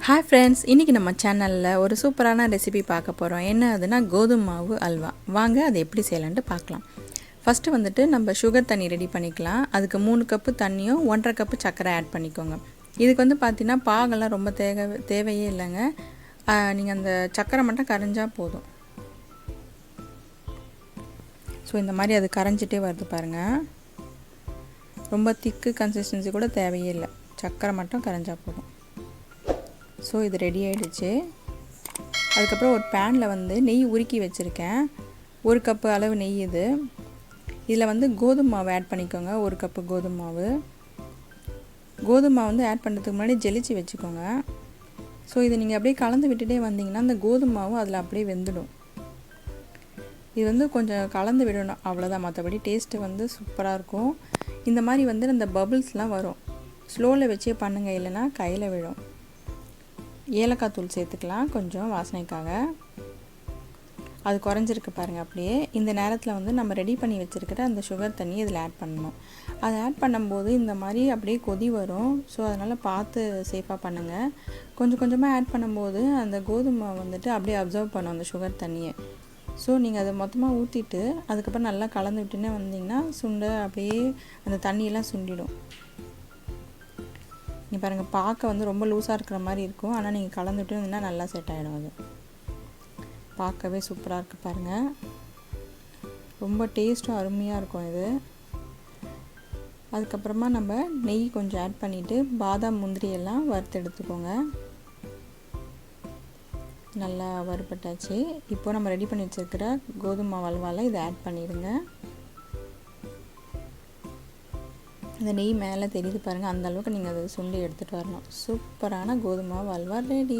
Hi friends, இன்னைக்கு நம்ம சேனல்ல ஒரு சூப்பரான ரெசிபி பார்க்க போறோம். என்ன அதுனா கோதுமை மாவு அல்வா. வாங்க அதை எப்படி செய்யலாம்னு பார்க்கலாம். ஃபர்ஸ்ட் வந்துட்டு நம்ம சுகர் தண்ணி ரெடி பண்ணிக்கலாம். அதுக்கு 3 கப் தண்ணியும் 1.5 கப் சர்க்கரை ஆட் பண்ணிக்கோங்க. இதுக்கு வந்து பார்த்தீங்கன்னா பாகெல்லாம் ரொம்ப தேவையே இல்லைங்க. நீங்க அந்த சர்க்கரை மட்டும் கரைஞ்சா போதும். ஸோ இந்த மாதிரி அது கரைஞ்சிட்டே வருது பாருங்க. ரொம்ப திக்கு கன்சிஸ்டன்சி கூட தேவையே இல்லை. சர்க்கரை மட்டும் கரைஞ்சா போதும். ஸோ இது ரெடி ஆகிடுச்சு. அதுக்கப்புறம் ஒரு பேனில் வந்து நெய் உருக்கி வச்சுருக்கேன். 1 கப்பு அளவு நெய் இது. இதில் வந்து கோதுமை மாவு ஆட் பண்ணிக்கோங்க. 1 கப்பு கோதுமை மாவு. கோதுமை மாவு வந்து ஆட் பண்ணுறதுக்கு முன்னாடி ஜெலிச்சு வச்சுக்கோங்க. ஸோ இதை நீங்கள் அப்படியே கலந்து விட்டுட்டே வந்தீங்கன்னா அந்த கோதுமை மாவு அதில் அப்படியே வெந்துடும். இது வந்து கொஞ்சம் கலந்து விடணும், அவ்வளோதான். மற்றபடி டேஸ்ட்டு வந்து சூப்பராக இருக்கும். இந்த மாதிரி வந்து அந்த பபிள்ஸ்லாம் வரும். ஸ்லோவில் வச்சே பண்ணுங்கள், இல்லைன்னா கையில் விழும். ஏலக்காய் தூள் சேர்த்துக்கலாம் கொஞ்சம் வாசனைக்காக. அது குறைஞ்சிருக்கு பாருங்கள். அப்படியே இந்த நேரத்தில் வந்து நம்ம ரெடி பண்ணி வச்சுருக்கிற அந்த சுகர் தண்ணி இதில் ஆட் பண்ணணும். அதை ஆட் பண்ணும்போது இந்த மாதிரி அப்படியே கொதி வரும். ஸோ அதனால் பார்த்து சேஃபாக பண்ணுங்கள். கொஞ்சம் கொஞ்சமாக ஆட் பண்ணும்போது அந்த கோதுமை வந்துட்டு அப்படியே அப்சர்வ் பண்ணும் அந்த சுகர் தண்ணியை. ஸோ நீங்கள் அதை மொத்தமாக ஊற்றிட்டு அதுக்கப்புறம் நல்லா கலந்து விட்டுன்னே வந்தீங்கன்னா சுண்டை அப்படியே அந்த தண்ணியெல்லாம் சுண்டிடும். நீங்கள் பாருங்கள், பார்க்க வந்து ரொம்ப லூஸாக இருக்கிற மாதிரி இருக்கும். ஆனால் நீங்கள் கலந்துட்டு இருந்தீங்கன்னா நல்லா செட் ஆகிடும். அது பார்க்கவே சூப்பராக இருக்குது பாருங்கள். ரொம்ப டேஸ்ட்டும் அருமையாக இருக்கும் இது. அதுக்கப்புறமா நம்ம நெய் கொஞ்சம் ஆட் பண்ணிவிட்டு பாதாம் முந்திரி எல்லாம் வறுத்து எடுத்துக்கோங்க. நல்லா வறுபட்டாச்சு. இப்போ நம்ம ரெடி பண்ணி வச்சுருக்கிற கோதுமை அல்வாவில் இதை ஆட் பண்ணிடுங்க. இந்த நெய் மேலே தெரியுது பாருங்கள். அந்த அளவுக்கு நீங்கள் அதை சுண்டி எடுத்துகிட்டு வரணும். சூப்பரான கோதுமை அல்வா ரெடி.